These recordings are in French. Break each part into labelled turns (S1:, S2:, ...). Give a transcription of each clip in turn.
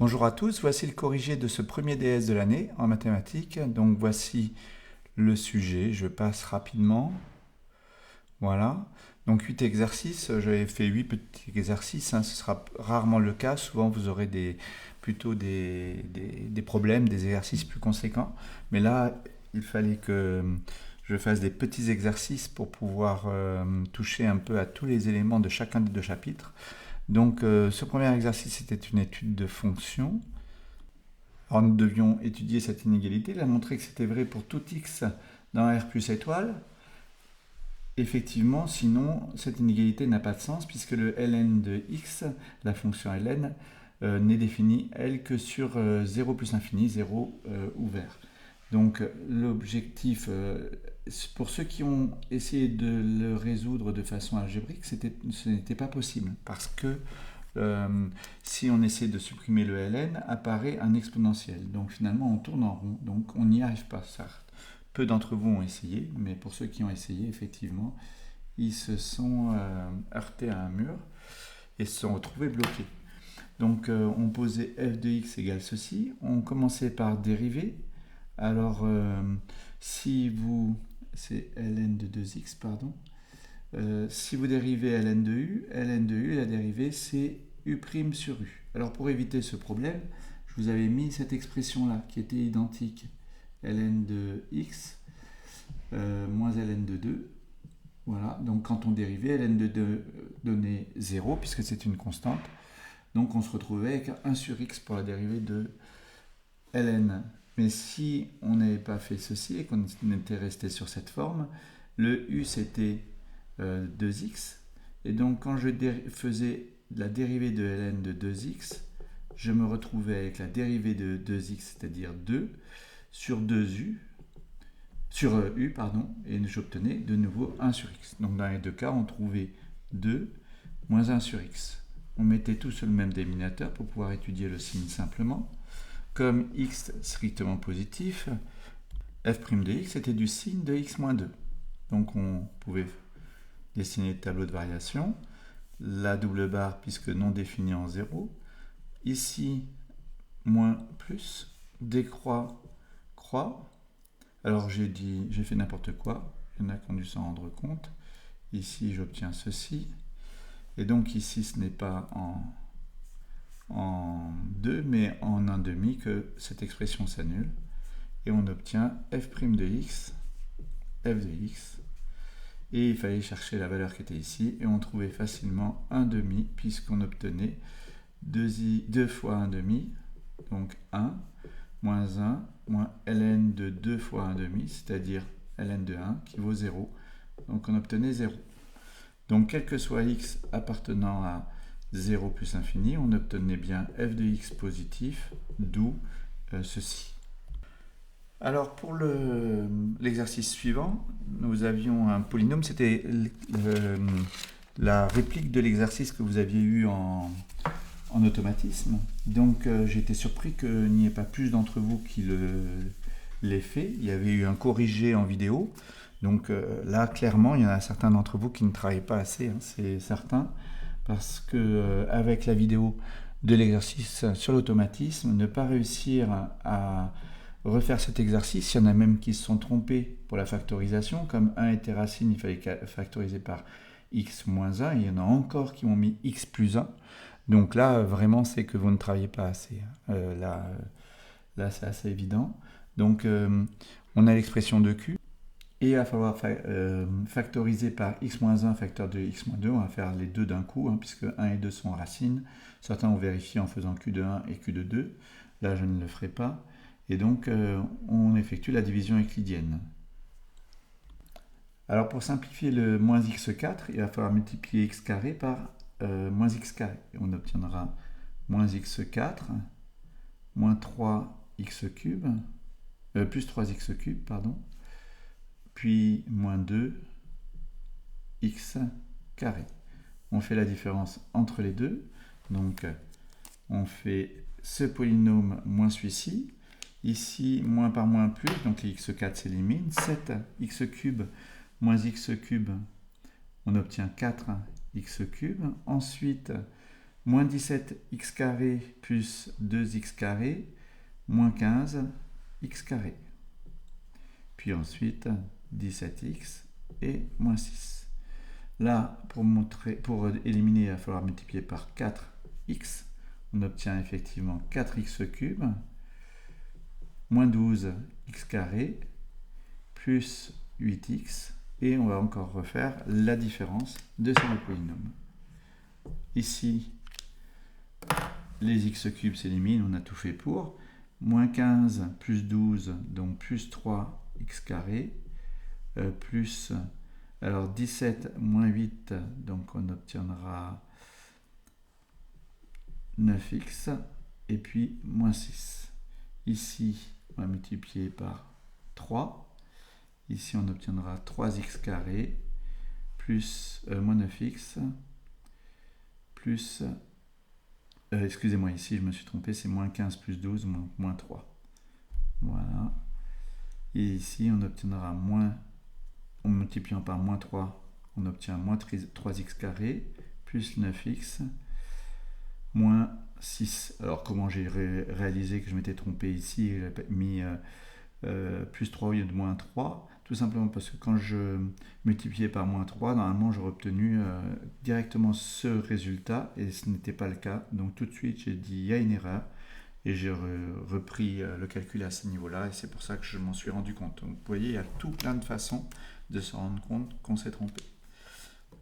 S1: Bonjour à tous, voici le corrigé de ce premier DS de l'année en mathématiques. Donc voici le sujet, je passe rapidement. Voilà. Donc 8 exercices, j'avais fait 8 petits exercices, ce sera rarement le cas, souvent vous aurez plutôt des problèmes, des exercices plus conséquents. Mais là, il fallait que je fasse des petits exercices pour pouvoir toucher un peu à tous les éléments de chacun des deux chapitres. Donc ce premier exercice c'était une étude de fonction. Alors nous devions étudier cette inégalité, la montrer que c'était vrai pour tout x dans R plus étoile. Effectivement, sinon cette inégalité n'a pas de sens puisque le ln de x, la fonction ln, n'est définie elle que sur 0 plus infini, 0 ouvert. Donc l'objectif, pour ceux qui ont essayé de le résoudre de façon algébrique, ce n'était pas possible parce que si on essaie de supprimer le ln, apparaît un exponentiel. Donc finalement, on tourne en rond. Donc on n'y arrive pas, certes. Peu d'entre vous ont essayé, mais pour ceux qui ont essayé, effectivement, ils se sont heurtés à un mur et se sont retrouvés bloqués. Donc on posait f de x égale ceci. On commençait par dériver. Alors si vous... c'est ln de 2x, pardon. Si vous dérivez ln de u, la dérivée c'est u' sur u. Alors pour éviter ce problème, je vous avais mis cette expression-là qui était identique. Ln de x moins ln de 2. Voilà, donc quand on dérivait, ln de 2 donnait 0 puisque c'est une constante. Donc on se retrouvait avec 1 sur x pour la dérivée de ln. Mais si on n'avait pas fait ceci et qu'on était resté sur cette forme, le u c'était 2x. Et donc quand je faisais la dérivée de ln de 2x, je me retrouvais avec la dérivée de 2x, c'est-à-dire 2, sur 2u, sur u, pardon, et j'obtenais de nouveau 1 sur x. Donc dans les deux cas, on trouvait 2 moins 1 sur x. On mettait tout sur le même dénominateur pour pouvoir étudier le signe simplement. Comme x strictement positif, f' de x était du signe de x moins 2. Donc on pouvait dessiner le tableau de variation. La double barre, puisque non définie en 0. Ici, moins plus, décroît, croît. Alors j'ai fait n'importe quoi, il y en a qui ont dû s'en rendre compte. Ici j'obtiens ceci, et donc ici ce n'est pas en 2 mais en 1,5 que cette expression s'annule, et on obtient f' de x, f de x, et il fallait chercher la valeur qui était ici, et on trouvait facilement 1,5 puisqu'on obtenait 2 fois 1,5, donc 1, moins 1, moins ln de 2 fois 1,5, c'est-à-dire ln de 1, qui vaut 0. Donc on obtenait 0. Donc quel que soit x appartenant à 0 plus infini, on obtenait bien f de x positif, d'où ceci. Alors pour l'exercice suivant, nous avions un polynôme, c'était la réplique de l'exercice que vous aviez eu en automatisme. Donc j'ai été surpris qu'il n'y ait pas plus d'entre vous qui l'aient fait. Il y avait eu un corrigé en vidéo. Donc là, clairement, il y en a certains d'entre vous qui ne travaillent pas assez, c'est certain, parce que avec la vidéo de l'exercice sur l'automatisme, ne pas réussir à refaire cet exercice, il y en a même qui se sont trompés pour la factorisation, comme 1 était racine, il fallait factoriser par x moins 1, et il y en a encore qui ont mis x plus 1. Donc là, vraiment, c'est que vous ne travaillez pas assez. Là c'est assez évident. Donc, on a l'expression de Q. Et il va falloir factoriser par x-1 facteur de x-2. On va faire les deux d'un coup, puisque 1 et 2 sont racines. Certains ont vérifié en faisant Q de 1 et Q de 2. Là, je ne le ferai pas. Et donc, on effectue la division euclidienne. Alors, pour simplifier le moins x4, il va falloir multiplier x carré par moins x carré. Et on obtiendra moins x4, moins 3x cube, plus 3x cube, pardon, puis moins 2x carré. On fait la différence entre les deux. Donc, on fait ce polynôme moins celui-ci. Ici, moins par moins plus, donc les x4 s'éliminent. 7x cube moins x cube, on obtient 4x cube. Ensuite, moins 17x carré plus 2x carré, moins 15x carré. Puis ensuite 17x et moins 6. Là, pour éliminer, il va falloir multiplier par 4x. On obtient effectivement 4x cube, moins 12x carré, plus 8x. Et on va encore refaire la différence de ces deux polynômes. Ici, les x cubes s'éliminent, on a tout fait pour. Moins 15 plus 12, donc plus 3x carré, plus, alors 17 moins 8, donc on obtiendra 9x, et puis moins 6. Ici, on va multiplier par 3. Ici, on obtiendra 3x carré, plus moins 9x, plus... excusez-moi, ici je me suis trompé, c'est moins 15 plus 12, moins 3. Voilà. Et ici, on obtiendra moins, en multipliant par moins 3, on obtient moins 3x carré, plus 9x, moins 6. Alors, comment j'ai réalisé que je m'étais trompé ici, j'ai mis plus 3 au lieu de moins 3, tout simplement parce que quand je multipliais par moins 3, normalement j'aurais obtenu directement ce résultat, et ce n'était pas le cas. Donc tout de suite j'ai dit il y a une erreur, et j'ai repris le calcul à ce niveau-là, et c'est pour ça que je m'en suis rendu compte. Donc vous voyez, il y a tout plein de façons de se rendre compte qu'on s'est trompé.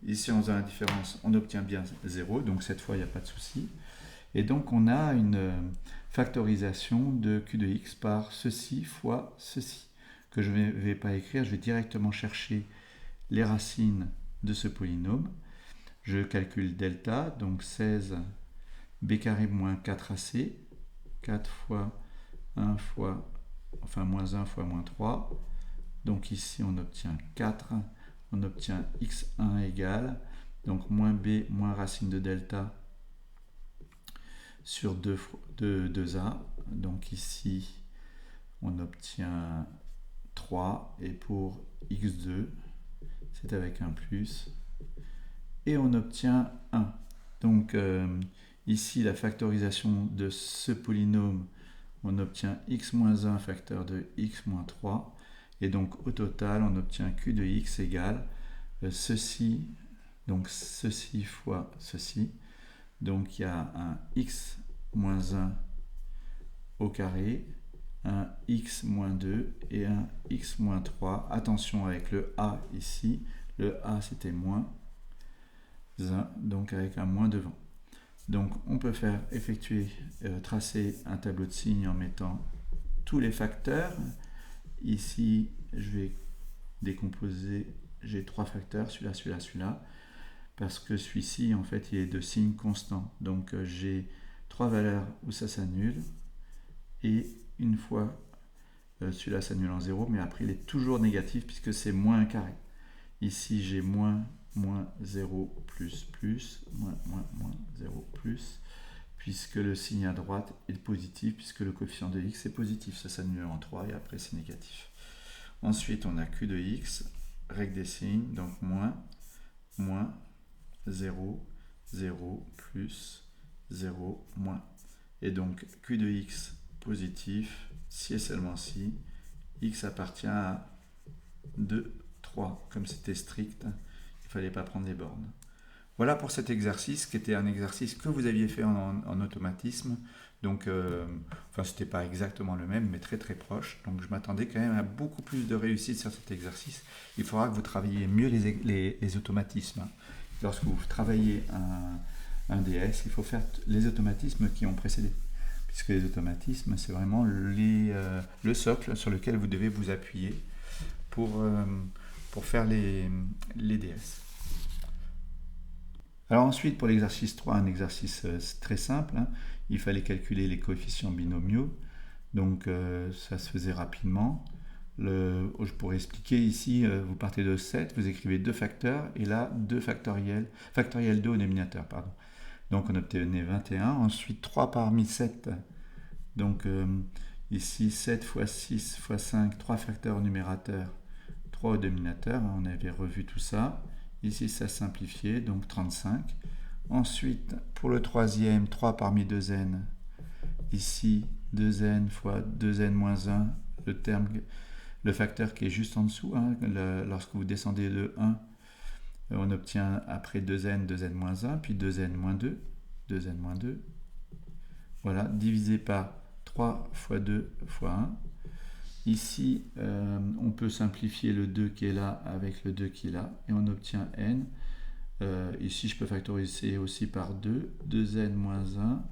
S1: Ici, en faisant la différence, on obtient bien 0, donc cette fois il n'y a pas de souci. Et donc on a une factorisation de q de x par ceci fois ceci, que je ne vais pas écrire, je vais directement chercher les racines de ce polynôme. Je calcule delta, donc 16 b carré moins 4ac, 4 fois 1 fois, enfin moins 1 fois moins 3. Donc ici on obtient 4, on obtient x1 égale, donc moins b moins racine de delta sur 2a. Donc ici on obtient 3, et pour x2 c'est avec un plus, et on obtient 1. Donc ici la factorisation de ce polynôme, on obtient x-1 facteur de x-3, et donc au total on obtient q de x égale ceci, donc ceci fois ceci. Donc il y a un x-1 au carré, un x-2 et un x-3. Attention avec le a ici, le a c'était moins 1, donc avec un moins devant. Donc on peut tracer un tableau de signes en mettant tous les facteurs. Ici je vais décomposer, j'ai 3 facteurs, celui-là, celui-là, celui-là, parce que celui-ci en fait il est de signe constant. Donc j'ai 3 valeurs où ça s'annule, et une fois celui-là s'annule en 0, mais après il est toujours négatif puisque c'est moins 1 carré. Ici j'ai moins 0 plus plus, moins 0 plus, puisque le signe à droite est positif, puisque le coefficient de x est positif, ça s'annule en 3 et après c'est négatif. Ensuite on a q de x, règle des signes, donc moins 0, 0, plus 0, moins. Et donc q de x positif, si et seulement si x appartient à 2, 3. Comme c'était strict, il ne fallait pas prendre les bornes. Voilà pour cet exercice, qui était un exercice que vous aviez fait en automatisme. Donc, enfin, c'était pas exactement le même, mais très très proche. Donc, je m'attendais quand même à beaucoup plus de réussite sur cet exercice. Il faudra que vous travailliez mieux les automatismes. Lorsque vous travaillez un DS, il faut faire les automatismes qui ont précédé. Puisque les automatismes, c'est vraiment le socle sur lequel vous devez vous appuyer pour faire les DS. Alors ensuite, pour l'exercice 3, un exercice très simple, hein, il fallait calculer les coefficients binomiaux. Donc ça se faisait rapidement. Je pourrais expliquer ici, vous partez de 7, vous écrivez 2 facteurs, et là 2 factoriel 2 au dénominateur, pardon. Donc on obtenait 21, ensuite 3 parmi 7, donc ici 7 fois 6 fois 5, 3 facteurs au numérateur, 3 au dénominateur, on avait revu tout ça. Ici ça simplifié, donc 35, Ensuite, pour le troisième, 3 parmi 2n. Ici, 2n fois 2n moins 1, le facteur qui est juste en dessous. Hein, lorsque vous descendez de 1, on obtient après 2n, 2n moins 1, puis 2n moins 2, 2n moins 2. Voilà, divisé par 3 fois 2 fois 1. Ici, on peut simplifier le 2 qui est là avec le 2 qui est là, et on obtient n. Ici, je peux factoriser aussi par 2, 2n moins 1,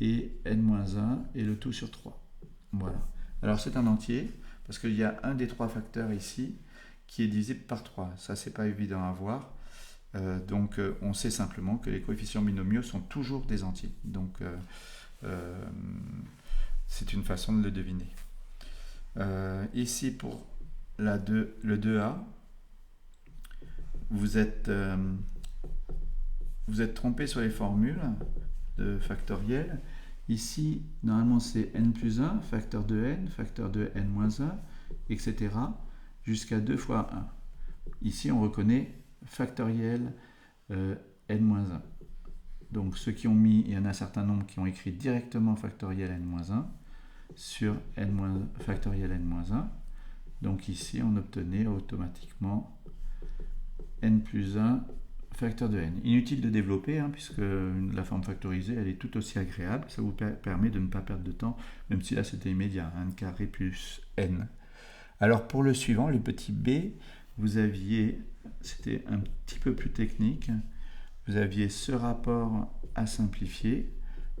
S1: et n moins 1, et le tout sur 3. Voilà. Alors, c'est un entier, parce qu'il y a un des trois facteurs ici qui est divisé par 3. Ça, c'est pas évident à voir. Donc, on sait simplement que les coefficients binomiaux sont toujours des entiers. Donc, c'est une façon de le deviner. Ici, pour le 2a, vous êtes trompé sur les formules de factoriel. Ici, normalement, c'est n plus 1, facteur de n moins 1, etc. jusqu'à 2 fois 1. Ici, on reconnaît factoriel n moins 1. Donc, ceux qui ont mis, il y en a un certain nombre qui ont écrit directement factoriel n moins 1 sur factoriel n moins 1. Donc ici, on obtenait automatiquement n plus 1 facteur de n. Inutile de développer, hein, puisque la forme factorisée, elle est tout aussi agréable. Ça vous permet de ne pas perdre de temps, même si là, c'était immédiat, n carré plus n. Alors, pour le suivant, le petit b, vous aviez, c'était un petit peu plus technique, vous aviez ce rapport à simplifier.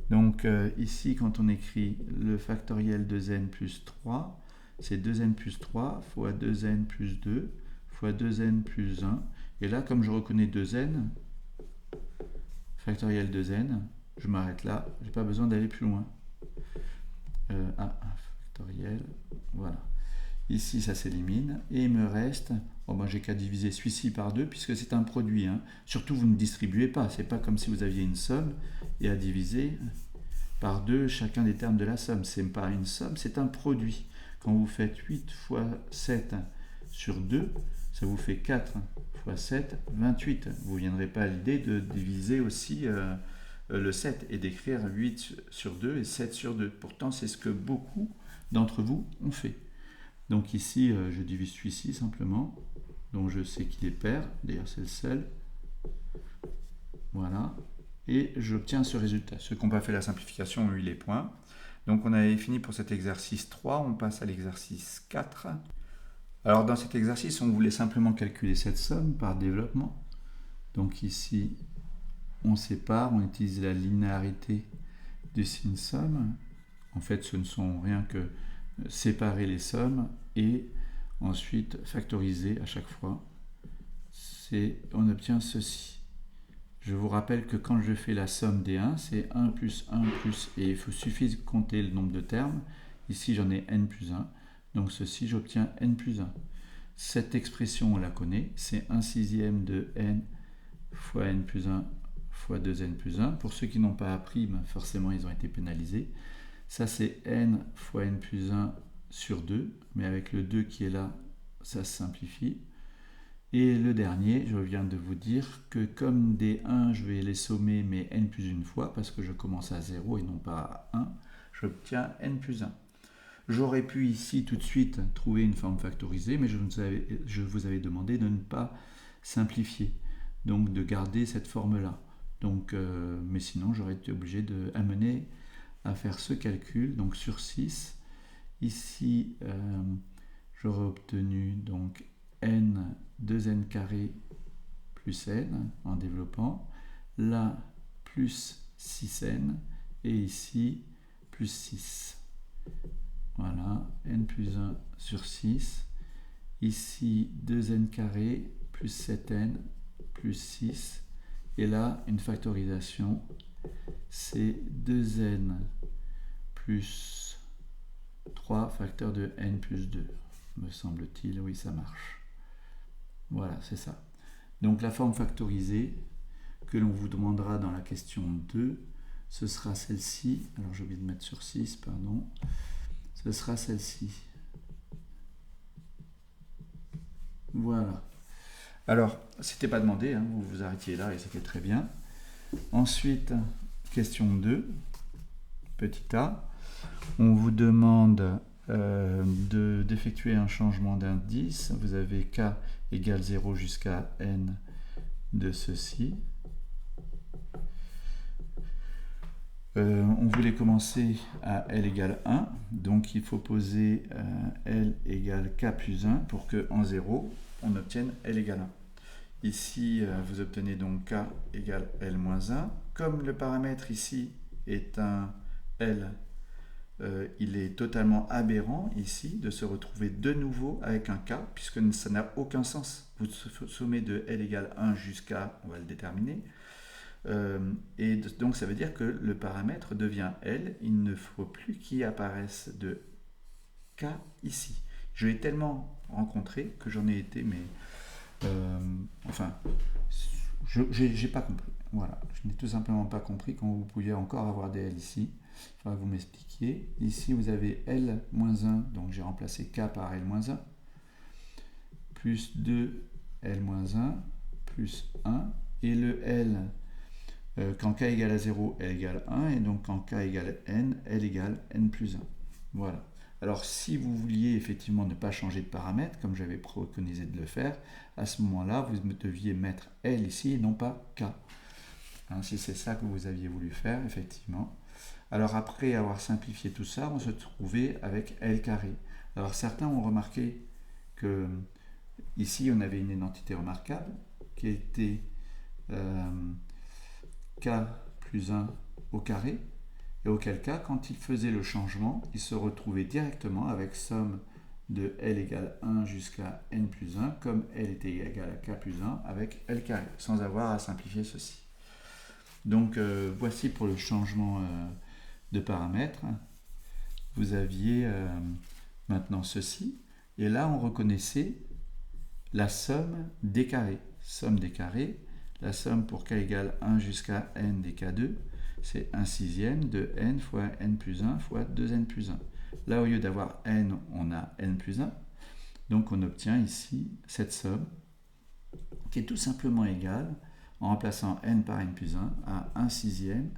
S1: Donc ici, quand on écrit le factoriel de n plus 3, c'est 2n plus 3 fois 2n plus 2 fois 2n plus 1. Et là, comme je reconnais 2n, factoriel de n, je m'arrête là, je n'ai pas besoin d'aller plus loin. Factoriel, voilà. Ici, ça s'élimine. Et il me reste, j'ai qu'à diviser celui-ci par 2, puisque c'est un produit. Hein. Surtout, vous ne distribuez pas. Ce n'est pas comme si vous aviez une somme et à diviser par 2 chacun des termes de la somme. Ce n'est pas une somme, c'est un produit. Quand vous faites 8 fois 7 sur 2, ça vous fait 4 fois 7, 28. Vous ne viendrez pas à l'idée de diviser aussi le 7 et d'écrire 8 sur 2 et 7 sur 2. Pourtant, c'est ce que beaucoup d'entre vous ont fait. Donc ici, je divise celui-ci simplement. Donc je sais qu'il est pair. D'ailleurs, c'est le seul. Voilà. Et j'obtiens ce résultat. Ceux qui n'ont pas fait la simplification ont eu les points. Donc on avait fini pour cet exercice 3. On passe à l'exercice 4. Alors dans cet exercice, on voulait simplement calculer cette somme par développement. Donc ici, on sépare, on utilise la linéarité du signe somme. En fait, ce ne sont rien que séparer les sommes et ensuite factoriser à chaque fois. On obtient ceci. Je vous rappelle que quand je fais la somme des 1, c'est 1 plus 1 plus, et il suffit de compter le nombre de termes. Ici, j'en ai n plus 1. Donc ceci, j'obtiens n plus 1. Cette expression, on la connaît. C'est 1 sixième de n fois n plus 1 fois 2n plus 1. Pour ceux qui n'ont pas appris, forcément, ils ont été pénalisés. Ça, c'est n fois n plus 1 sur 2. Mais avec le 2 qui est là, ça se simplifie. Et le dernier, je viens de vous dire que comme des 1, je vais les sommer, mais n plus une fois, parce que je commence à 0 et non pas à 1, j'obtiens n plus 1. J'aurais pu ici tout de suite trouver une forme factorisée, mais je vous avais demandé de ne pas simplifier, donc de garder cette forme-là. Mais sinon, j'aurais été obligé d'amener à faire ce calcul, donc sur 6. Ici, j'aurais obtenu donc n 2n carré plus n en développant, là plus 6n et ici plus 6. Voilà, n plus 1 sur 6. Ici 2n carré plus 7n plus 6. Et là, une factorisation, c'est 2n plus 3 facteur de n plus 2. Me semble-t-il, oui, ça marche. Voilà, c'est ça. Donc la forme factorisée que l'on vous demandera dans la question 2, ce sera celle-ci. Alors j'ai oublié de mettre sur 6, pardon. Ce sera celle-ci. Voilà. Alors, c'était pas demandé, hein, vous vous arrêtiez là et c'était très bien. Ensuite, question 2, petit a. On vous demande d'effectuer un changement d'indice. Vous avez k égale 0 jusqu'à n de ceci. On voulait commencer à L égale 1, donc il faut poser L égale K plus 1 pour qu'en 0, on obtienne L égale 1. Ici, vous obtenez donc K égale L moins 1. Comme le paramètre ici est un L, il est totalement aberrant ici de se retrouver de nouveau avec un K, puisque ça n'a aucun sens. Vous sommez de L égale 1 jusqu'à, on va le déterminer, et donc ça veut dire que le paramètre devient L, il ne faut plus qu'il apparaisse de K ici. Je l'ai tellement rencontré que j'en ai été, mais enfin, j'ai pas compris. Voilà, je n'ai tout simplement pas compris quand vous pouviez encore avoir des L ici. Il faudra que vous m'expliquiez. Ici, vous avez L-1, donc j'ai remplacé K par L-1, plus 2 L-1, plus 1, et le L, quand K égale à 0, L égale 1, et donc quand K égale N, L égale N plus 1. Voilà. Alors, si vous vouliez effectivement ne pas changer de paramètre, comme j'avais préconisé de le faire, à ce moment-là, vous deviez mettre L ici et non pas K. Hein, si c'est ça que vous aviez voulu faire, effectivement. Alors, après avoir simplifié tout ça, on se trouvait avec L carré. Alors, certains ont remarqué que ici, on avait une identité remarquable qui était K plus 1 au carré, et auquel cas, quand il faisait le changement, il se retrouvait directement avec somme de L égale 1 jusqu'à N plus 1, comme L était égal à K plus 1 avec L carré, sans avoir à simplifier ceci. Donc voici pour le changement de paramètres. Vous aviez maintenant ceci, et là on reconnaissait la somme des carrés. Somme des carrés, la somme pour K égale 1 jusqu'à N des K2, c'est 1 sixième de n fois n plus 1 fois 2n plus 1. Là, au lieu d'avoir n, on a n plus 1. Donc, on obtient ici cette somme qui est tout simplement égale, en remplaçant n par n plus 1, à 1 sixième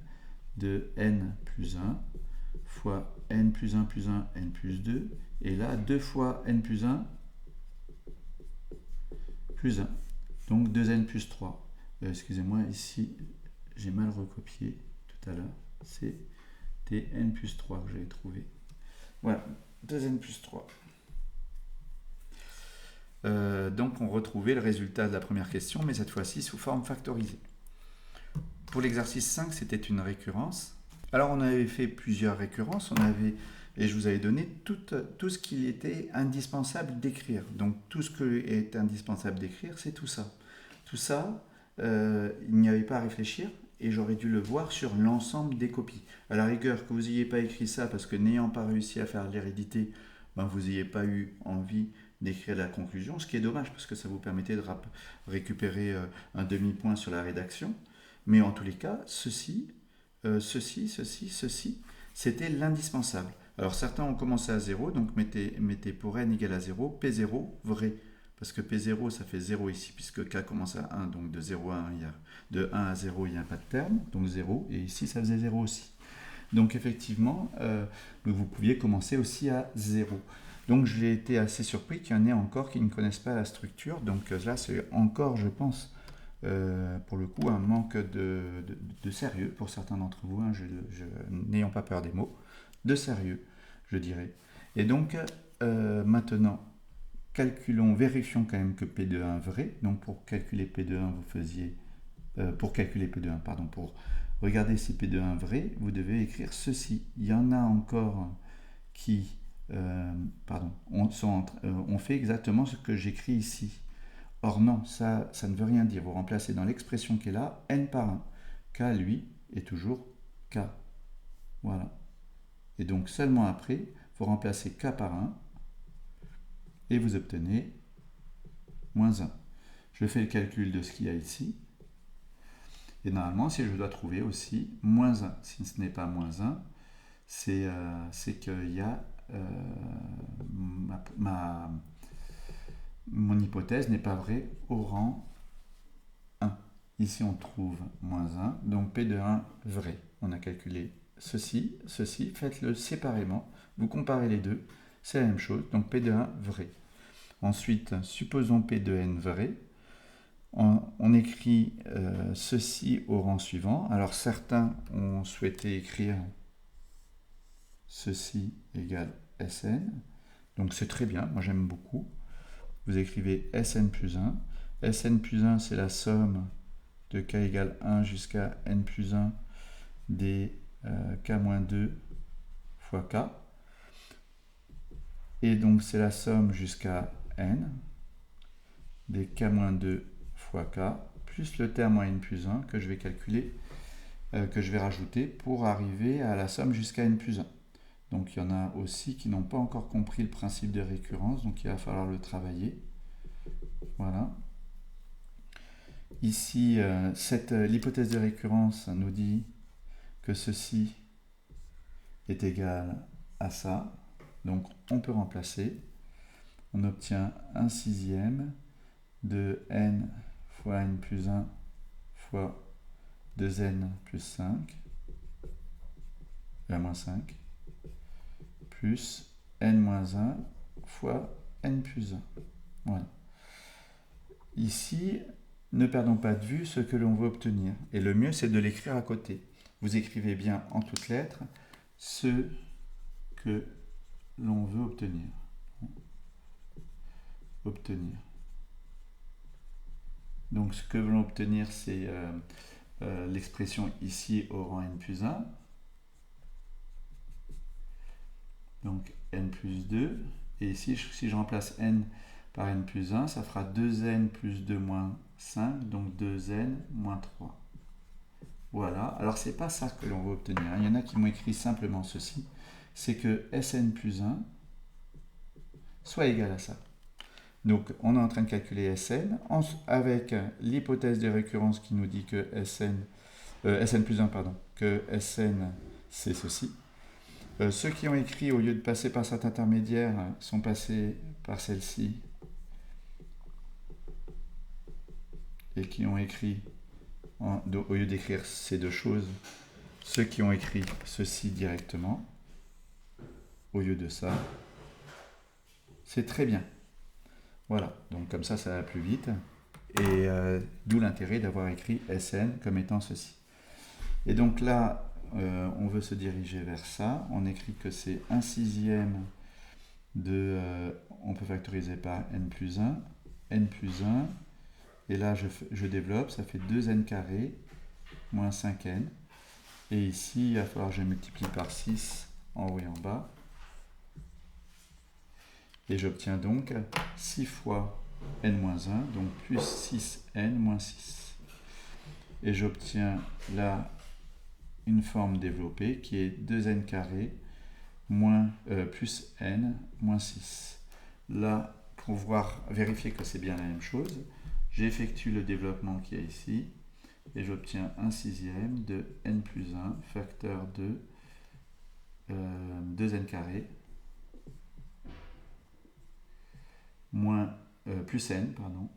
S1: de n plus 1 fois n plus 1 plus 1, n plus 2. Et là, 2 fois n plus 1 plus 1. Donc 2n plus 3. Excusez-moi, ici, j'ai mal recopié tout à l'heure. C'est n plus 3 que j'avais trouvé. Voilà, 2n plus 3. Donc on retrouvait le résultat de la première question, mais cette fois-ci sous forme factorisée. Pour l'exercice 5, c'était une récurrence. Alors on avait fait plusieurs récurrences, et je vous avais donné tout ce qu'il était indispensable d'écrire. Donc tout ce qui est indispensable d'écrire, c'est tout ça. Tout ça, il n'y avait pas à réfléchir, et j'aurais dû le voir sur l'ensemble des copies. À la rigueur, que vous n'ayez pas écrit ça parce que n'ayant pas réussi à faire l'hérédité, vous n'ayez pas eu envie d'écrire la conclusion, ce qui est dommage parce que ça vous permettait de récupérer un demi-point sur la rédaction. Mais en tous les cas, ceci, c'était l'indispensable. Alors certains ont commencé à 0, donc mettez pour n égale à 0, P0, vrai. Parce que P0, ça fait 0 ici, puisque K commence à 1, donc de 0 à 1, de 1 à 0, il n'y a pas de terme, donc 0, et ici, ça faisait 0 aussi. Donc effectivement, vous pouviez commencer aussi à 0. Donc j'ai été assez surpris qu'il y en ait encore qui ne connaissent pas la structure, donc là, c'est encore, je pense, pour le coup, un manque de sérieux pour certains d'entre vous, hein, n'ayant pas peur des mots, de sérieux, je dirais. Et donc, maintenant, vérifions quand même que P de 1 vrai. Donc pour calculer P de 1, vous faisiez... pour calculer P de 1, pardon, pour regarder si P de 1 vrai, vous devez écrire ceci. Il y en a encore qui... on fait exactement ce que j'écris ici. Or non, ça ne veut rien dire. Vous remplacez dans l'expression qui est là, n par 1. K, lui, est toujours K. Voilà. Et donc seulement après, vous remplacez K par 1, et vous obtenez moins 1. Je fais le calcul de ce qu'il y a ici. Et normalement, si je dois trouver aussi moins 1, si ce n'est pas moins 1, c'est qu'il y a mon hypothèse n'est pas vraie au rang 1. Ici, on trouve moins 1, donc P de 1 vrai. On a calculé ceci, ceci, faites-le séparément. Vous comparez les deux, c'est la même chose, donc P de 1 vrai. Ensuite, supposons P de n vrai. On écrit ceci au rang suivant. Alors certains ont souhaité écrire ceci égale Sn. Donc c'est très bien, moi j'aime beaucoup. Vous écrivez Sn plus 1. Sn plus 1, c'est la somme de k égale 1 jusqu'à n plus 1 des k-2 fois k. Et donc c'est la somme jusqu'à n des k-2 fois k, plus le terme n plus 1 que je vais calculer, que je vais rajouter pour arriver à la somme jusqu'à n plus 1. Donc il y en a aussi qui n'ont pas encore compris le principe de récurrence, donc il va falloir le travailler. Voilà. Ici, l'hypothèse de récurrence nous dit que ceci est égal à ça. Donc on peut remplacer. On obtient 1/6 de n fois n plus 1 fois 2n plus 5, moins 5, plus n-1 fois n plus 1. Voilà. Ici, ne perdons pas de vue ce que l'on veut obtenir. Et le mieux, c'est de l'écrire à côté. Vous écrivez bien en toutes lettres ce que l'on veut obtenir. Donc, ce que l'on veut obtenir, c'est l'expression ici au rang n plus 1. Donc, n plus 2. Et ici, si je remplace n par n plus 1, ça fera 2n plus 2 moins 5, donc 2n moins 3. Voilà, alors c'est pas ça que l'on veut obtenir. Il y en a qui m'ont écrit simplement ceci, c'est que Sn plus 1 soit égal à ça. Donc on est en train de calculer Sn avec l'hypothèse de récurrence qui nous dit que Sn plus 1, pardon, que Sn c'est ceci. Ceux qui ont écrit au lieu de passer par cet intermédiaire sont passés par celle-ci et qui ont écrit, au lieu d'écrire ces deux choses, ceux qui ont écrit ceci directement au lieu de ça, c'est très bien. Voilà, donc comme ça va plus vite, et d'où l'intérêt d'avoir écrit Sn comme étant ceci. Et donc là, on veut se diriger vers ça, on écrit que c'est 1/6 de, on peut factoriser par n plus 1, et là je développe, ça fait 2n carré moins 5n, et ici il va falloir que je multiplie par 6 en haut et en bas, et j'obtiens donc 6 fois n-1, donc plus 6n moins 6. Et j'obtiens là une forme développée qui est 2n carré plus n moins 6. Là, pour vérifier que c'est bien la même chose, j'effectue le développement qui est ici, et j'obtiens 1/6 de n plus 1 facteur de 2n carré plus n, pardon,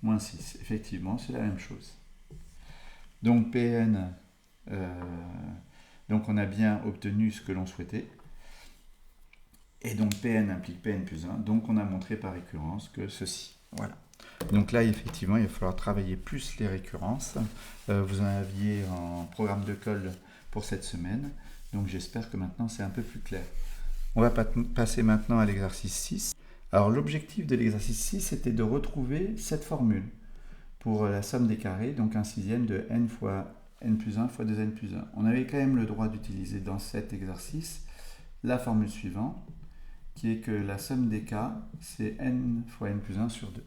S1: moins 6. Effectivement, c'est la même chose. Donc Pn, donc on a bien obtenu ce que l'on souhaitait. Et donc Pn implique Pn plus 1. Donc on a montré par récurrence que ceci. Voilà. Donc là, effectivement, il va falloir travailler plus les récurrences. Vous en aviez en programme de colle pour cette semaine. Donc j'espère que maintenant c'est un peu plus clair. On va passer maintenant à l'exercice 6. Alors l'objectif de l'exercice 6, c'était de retrouver cette formule pour la somme des carrés, donc 1/6 de n fois n plus 1 fois 2n plus 1. On avait quand même le droit d'utiliser dans cet exercice la formule suivante, qui est que la somme des k, c'est n fois n plus 1 sur 2.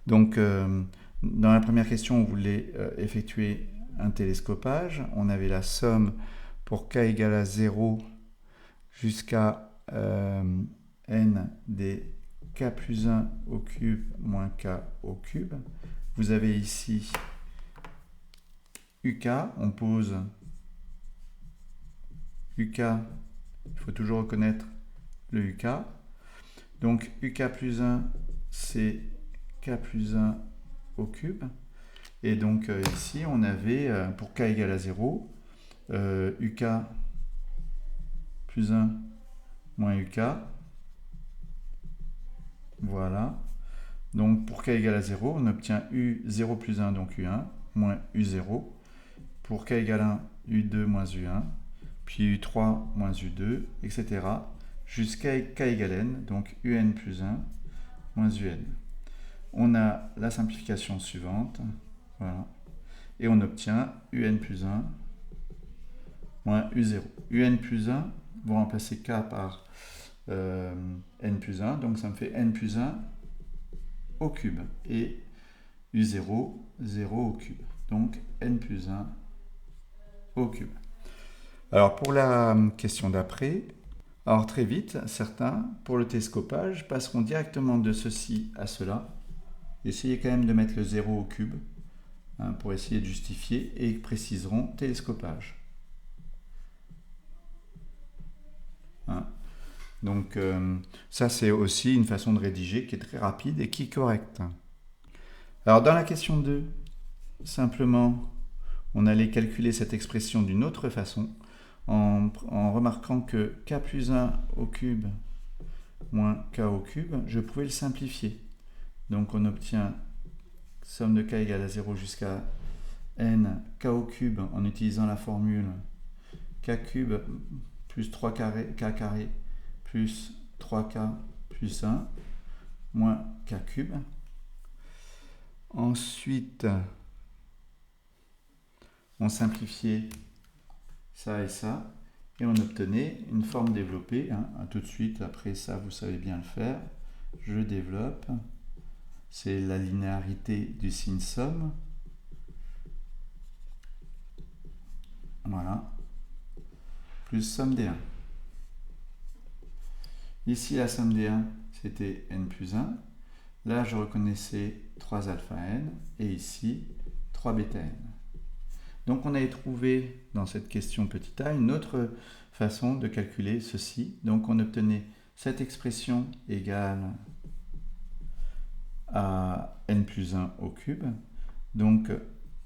S1: Donc dans la première question, on voulait effectuer un télescopage. On avait la somme pour k égale à 0 jusqu'à n des k plus 1 au cube moins k au cube. Vous avez ici UK, on pose UK, il faut toujours reconnaître le UK. Donc UK plus 1, c'est k plus 1 au cube. Et donc ici, on avait, pour k égale à 0, uk plus 1 moins uk. Voilà. Donc pour k égale à 0, on obtient u0 plus 1, donc u1, moins u0. Pour k égale 1, u2 moins u1, puis u3 moins u2, etc. jusqu'à k égale n, donc un plus 1 moins un. On a la simplification suivante, voilà, et on obtient un plus 1 moins u0. Un plus 1, vous remplacez k par n plus 1, donc ça me fait n plus 1 au cube, et u0, 0 au cube, donc n plus 1 au cube. Alors pour la question d'après, alors très vite, certains, pour le télescopage, passeront directement de ceci à cela. Essayez quand même de mettre le 0 au cube, hein, pour essayer de justifier, et préciseront télescopage. Hein. Donc ça c'est aussi une façon de rédiger qui est très rapide et qui est correcte. Alors dans la question 2, simplement, on allait calculer cette expression d'une autre façon, en remarquant que k plus 1 au cube moins k au cube, je pouvais le simplifier. Donc on obtient somme de k égale à 0 jusqu'à n k au cube en utilisant la formule k cube plus 3 carré, k carré plus 3k plus 1 moins k cube. Ensuite, on simplifiait ça et ça, et on obtenait une forme développée. Hein. Tout de suite, après ça, vous savez bien le faire. Je développe. C'est la linéarité du signe somme. Voilà. Plus somme des 1. Ici, la somme des 1, c'était n plus 1. Là, je reconnaissais 3 alpha n, et ici, 3 bêta n. Donc on avait trouvé dans cette question petit a une autre façon de calculer ceci. Donc on obtenait cette expression égale à n plus 1 au cube. Donc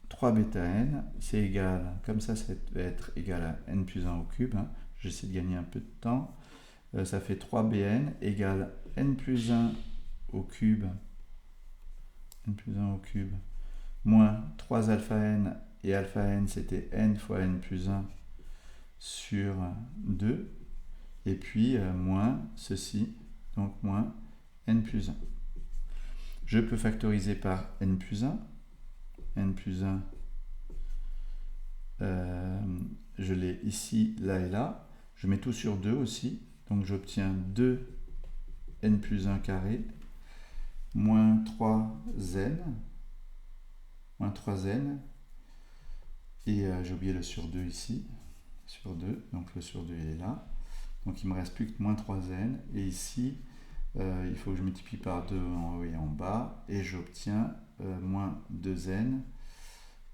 S1: 3 bêta n, c'est égal, comme ça va être égal à n plus 1 au cube. Hein. J'essaie de gagner un peu de temps. Ça fait 3bn égale n plus 1 au cube, n plus 1 au cube, moins 3 alpha n, et alpha n c'était n fois n plus 1 sur 2, et puis moins ceci, donc moins n plus 1. Je peux factoriser par n plus 1. n plus 1, je l'ai ici, là et là. Je mets tout sur 2 aussi, donc j'obtiens 2 n plus 1 carré moins 3n, et j'ai oublié le sur 2 ici, sur 2, donc le sur 2 il est là, donc il me reste plus que moins 3n, et ici il faut que je multiplie par 2 en haut et en bas, et j'obtiens moins 2n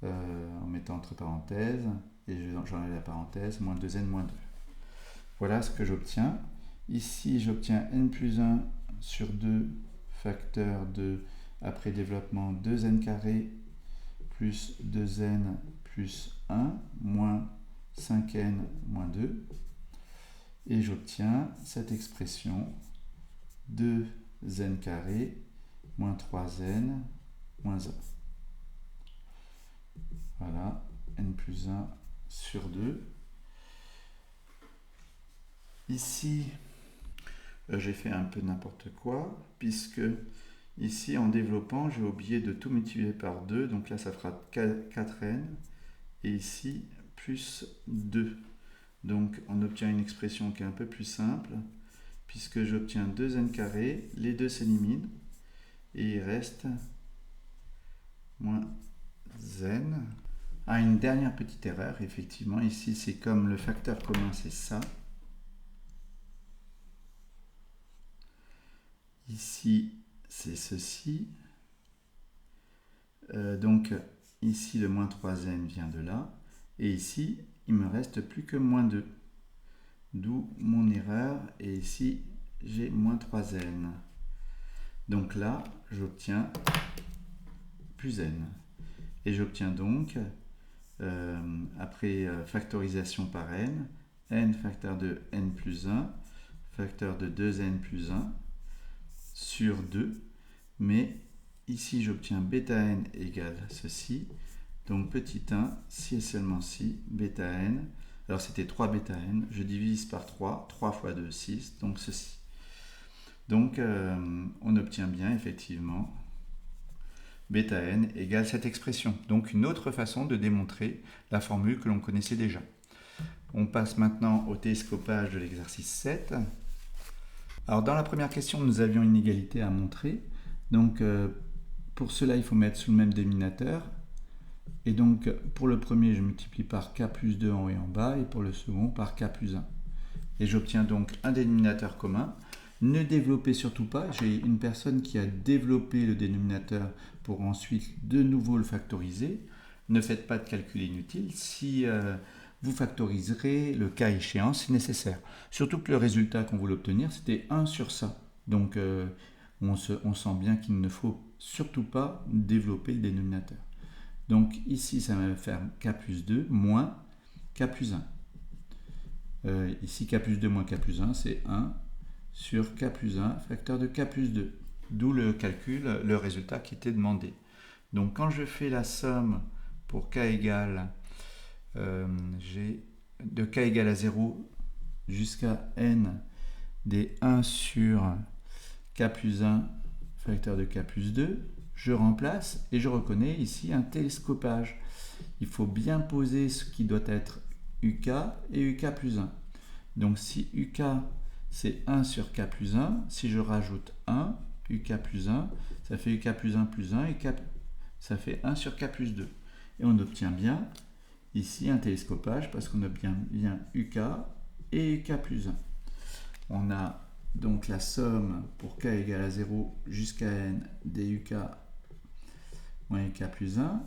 S1: en mettant entre parenthèses, et j'enlève la parenthèse, moins 2n moins 2. Voilà ce que j'obtiens. Ici j'obtiens n plus 1 sur 2 facteur de, après développement, 2n carré plus 2n plus 1 moins 5n moins 2, et j'obtiens cette expression 2n carré moins 3n moins 1. Voilà, n plus 1 sur 2. Ici, j'ai fait un peu n'importe quoi, puisque ici, en développant, j'ai oublié de tout multiplier par 2, donc là, ça fera 4n, et ici, plus 2. Donc, on obtient une expression qui est un peu plus simple, puisque j'obtiens 2n carré, les deux s'éliminent, et il reste moins n. Ah, une dernière petite erreur, effectivement, ici, c'est comme le facteur commun, c'est ça. Ici, c'est ceci. Donc, ici, le moins 3n vient de là. Et ici, il me reste plus que moins 2. D'où mon erreur. Et ici, j'ai moins 3n. Donc là, j'obtiens plus n. Et j'obtiens donc, après factorisation par n facteur de n plus 1, facteur de 2n plus 1 sur 2, mais ici j'obtiens bêta n égale ceci, donc petit 1, si et seulement si, bêta n, alors c'était 3 bêta n, je divise par 3, 3 fois 2, 6, donc ceci. Donc on obtient bien effectivement bêta n égale cette expression. Donc une autre façon de démontrer la formule que l'on connaissait déjà. On passe maintenant au télescopage de l'exercice 7. Alors dans la première question, nous avions une égalité à montrer. Donc pour cela, il faut mettre sous le même dénominateur. Et donc pour le premier, je multiplie par k plus 2 en haut et en bas, et pour le second par k plus 1. Et j'obtiens donc un dénominateur commun. Ne développez surtout pas, j'ai une personne qui a développé le dénominateur pour ensuite de nouveau le factoriser. Ne faites pas de calcul inutile, si vous factoriserez le cas échéant si nécessaire. Surtout que le résultat qu'on voulait obtenir, c'était 1 sur ça. Donc on sent bien qu'il ne faut surtout pas développer le dénominateur. Donc ici, ça va faire k plus 2 moins k plus 1. Ici, k plus 2 moins k plus 1, c'est 1 sur k plus 1, facteur de k plus 2. D'où le calcul, le résultat qui était demandé. Donc quand je fais la somme pour k égale, j'ai de k égale à 0 jusqu'à n des 1 sur k plus 1, facteur de k plus 2, je remplace et je reconnais ici un télescopage. Il faut bien poser ce qui doit être uk et uk plus 1. Donc si uk c'est 1 sur k plus 1, si je rajoute 1, uk plus 1, ça fait uk plus 1 plus 1, et ça fait 1 sur k plus 2. Et on obtient bien ici un télescopage parce qu'on obtient bien uk et uk plus 1. On a donc la somme pour k égale à 0 jusqu'à n des uk moins uk plus 1.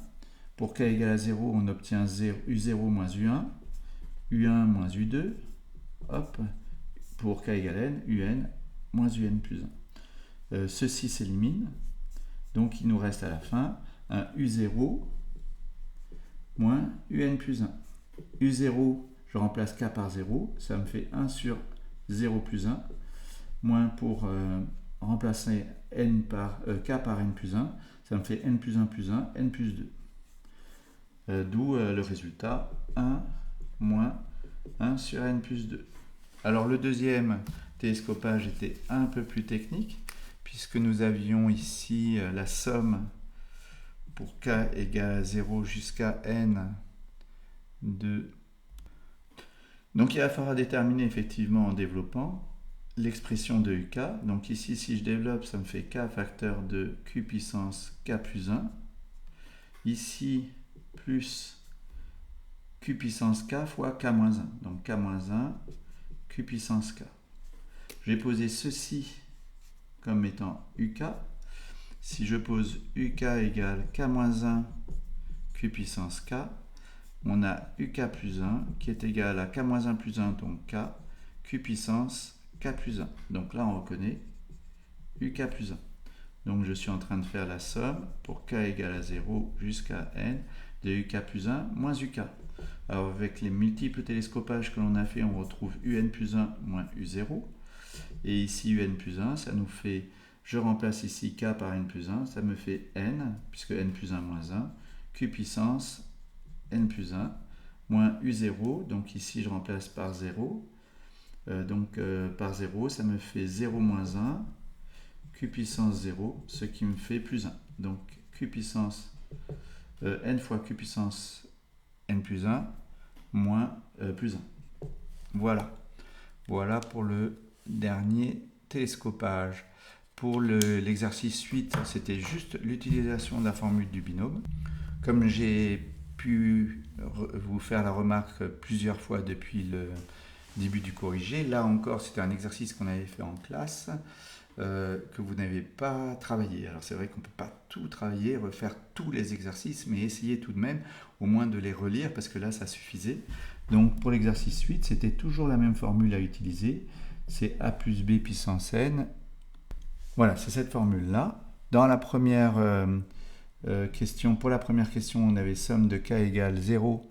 S1: Pour k égale à 0, on obtient u0 moins u1, u1 moins u2, hop, pour k égale n, un moins un plus 1. Ceci s'élimine, donc il nous reste à la fin un u0 moins un plus 1. u0, je remplace k par 0, ça me fait 1 sur 0 plus 1, moins pour remplacer n par, k par n plus 1, ça me fait n plus 1 plus 1, n plus 2. D'où le résultat 1 moins 1 sur n plus 2. Alors le deuxième télescopage était un peu plus technique, puisque nous avions ici la somme pour k égale à 0 jusqu'à n de... Donc il va falloir déterminer effectivement en développant l'expression de uk. Donc ici, si je développe, ça me fait k facteur de q puissance k plus 1. Ici, plus q puissance k fois k moins 1. Donc k moins 1, q puissance k. Je vais poser ceci comme étant uk. Si je pose uk égale k moins 1, q puissance k, on a uk plus 1 qui est égal à k moins 1 plus 1, donc k, q puissance k plus 1. Donc là, on reconnaît uk plus 1. Donc je suis en train de faire la somme pour k égale à 0 jusqu'à n de uk plus 1 moins uk. Alors avec les multiples télescopages que l'on a fait, on retrouve un plus 1 moins u0. Et ici un plus 1, ça nous fait, je remplace ici k par n plus 1, ça me fait n, puisque n plus 1 moins 1, q puissance n plus 1 moins u0. Donc ici je remplace par 0. Par 0, ça me fait 0 moins 1, q puissance 0, ce qui me fait plus 1. Donc q puissance n fois q puissance n plus 1 moins plus 1. Voilà. Voilà pour le dernier télescopage. Pour l'exercice 8, c'était juste l'utilisation de la formule du binôme. Comme j'ai pu vous faire la remarque plusieurs fois depuis le début du corrigé, là encore c'était un exercice qu'on avait fait en classe, que vous n'avez pas travaillé. Alors c'est vrai qu'on ne peut pas tout travailler, refaire tous les exercices, mais essayez tout de même au moins de les relire parce que là ça suffisait. Donc pour l'exercice 8, c'était toujours la même formule à utiliser, c'est a plus b puissance n. Voilà, c'est cette formule-là. Dans la première question, pour la première question, on avait somme de k égale 0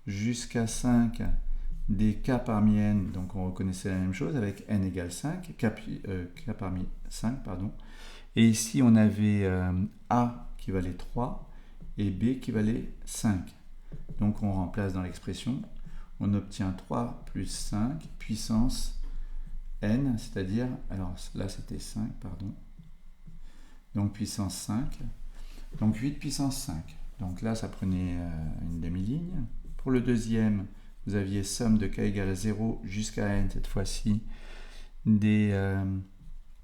S1: jusqu'à 5 des k parmi n, donc on reconnaissait la même chose avec n égale 5, k parmi 5, pardon. Et ici, on avait a qui valait 3 et b qui valait 5. Donc on remplace dans l'expression, on obtient 3 plus 5 puissance n, c'est-à-dire, alors là c'était 5, pardon, donc puissance 5, donc 8 puissance 5. Donc là ça prenait une demi-ligne. Pour le deuxième, vous aviez somme de k égale 0 jusqu'à n, cette fois-ci, des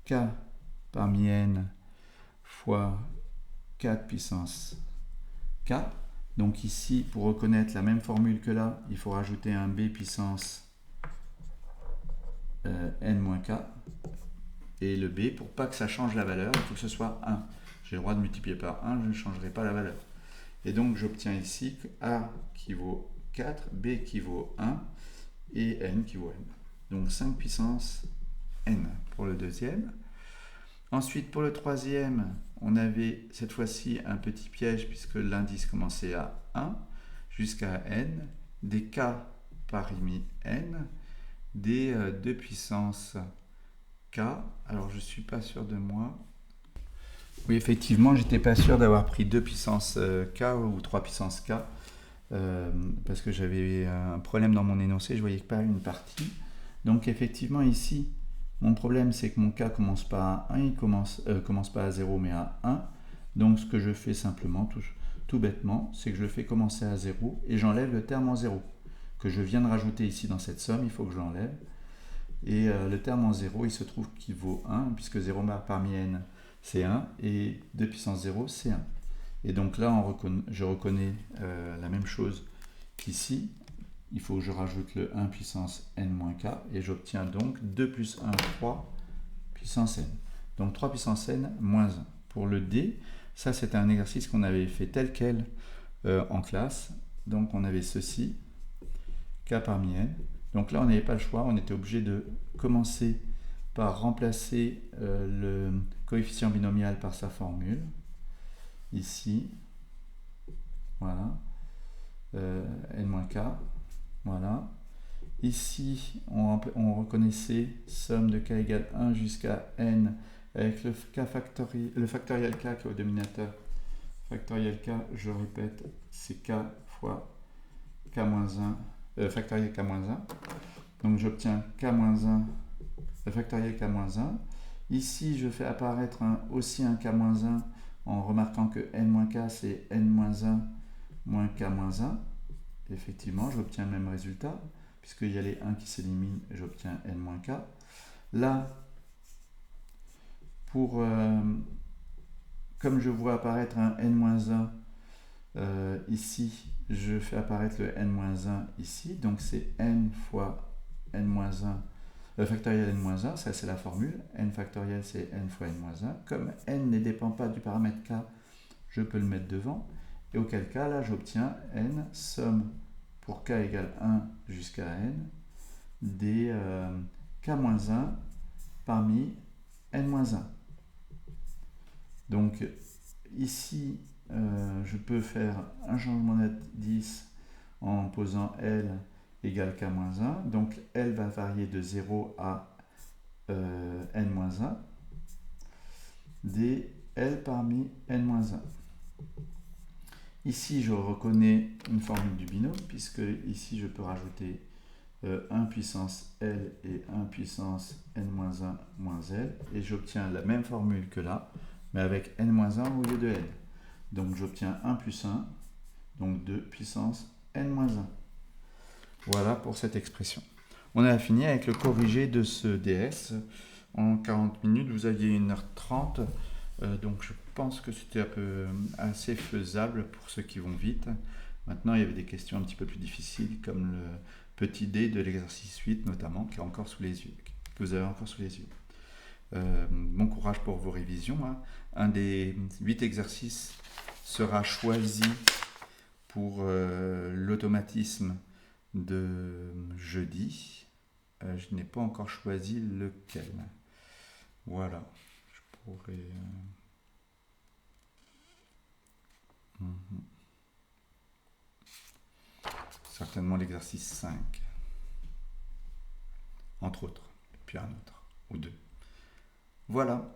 S1: k parmi n fois 4 puissance k. Donc ici, pour reconnaître la même formule que là, il faut rajouter un b puissance n-k. Et le b, pour pas que ça change la valeur, il faut que ce soit 1. J'ai le droit de multiplier par 1, je ne changerai pas la valeur. Et donc j'obtiens ici a qui vaut 4, b qui vaut 1 et n qui vaut n. Donc 5 puissance n pour le deuxième. Ensuite, pour le troisième, on avait cette fois-ci un petit piège puisque l'indice commençait à 1 jusqu'à n, des k parmi n, des 2 puissance k. Alors, je ne suis pas sûr de moi. Oui, effectivement, j'étais pas sûr d'avoir pris 2 puissance k ou 3 puissance k parce que j'avais un problème dans mon énoncé, je ne voyais pas une partie. Donc, effectivement, ici, mon problème, c'est que mon k commence pas à 1, il commence pas à 0, mais à 1. Donc, ce que je fais simplement, tout bêtement, c'est que je le fais commencer à 0 et j'enlève le terme en 0 que je viens de rajouter ici dans cette somme, il faut que je l'enlève. Et le terme en 0, il se trouve qu'il vaut 1, puisque 0 parmi n, c'est 1, et 2 puissance 0, c'est 1. Et donc là, je reconnais la même chose qu'ici. Il faut que je rajoute le 1 puissance n-k, et j'obtiens donc 2 plus 1, 3 puissance n. Donc 3 puissance n moins 1. Pour le d, ça c'était un exercice qu'on avait fait tel quel en classe. Donc on avait ceci, k parmi n. Donc là, on n'avait pas le choix, on était obligé de commencer par remplacer le coefficient binomial par sa formule. Ici, voilà, n-k, voilà. Ici, on reconnaissait somme de k égale 1 jusqu'à n avec le factoriel k qui est au dominateur. Factoriel k, je répète, c'est k fois k-1, factoriel k-1. Donc j'obtiens k-1, factoriel k-1. Ici, je fais apparaître aussi un k-1 en remarquant que n-k c'est n-1 moins k-1. Effectivement, j'obtiens le même résultat, puisqu'il y a les 1 qui s'éliminent, j'obtiens n-k. Là, comme je vois apparaître un n-1 ici, je fais apparaître le n-1 ici, donc c'est n fois n-1, factoriel n-1, ça c'est la formule, n factoriel c'est n fois n-1. Comme n ne dépend pas du paramètre k, je peux le mettre devant, et auquel cas, là, j'obtiens n, somme pour k égale 1 jusqu'à n, des k-1 parmi n-1. Donc, ici, je peux faire un changement d'indice en posant L égale k-1. Donc, L va varier de 0 à n-1, des L parmi n-1. Ici, je reconnais une formule du binôme, puisque ici, je peux rajouter 1 puissance L et 1 puissance n-1 moins L, et j'obtiens la même formule que là, mais avec n-1 au lieu de L. Donc, j'obtiens 1 plus 1, donc 2 puissance n-1. Voilà pour cette expression. On a fini avec le corrigé de ce DS. En 40 minutes, vous aviez 1h30, donc je pense que c'était assez faisable pour ceux qui vont vite. Maintenant, il y avait des questions un petit peu plus difficiles, comme le petit D de l'exercice 8 notamment, qui est encore sous les yeux, que vous avez encore sous les yeux. Bon courage pour vos révisions. Hein. Un des 8 exercices sera choisi pour l'automatisme de jeudi. Je n'ai pas encore choisi lequel. Voilà. Je pourrais... Certainement l'exercice 5. Entre autres. Puis un autre. Ou deux. Voilà.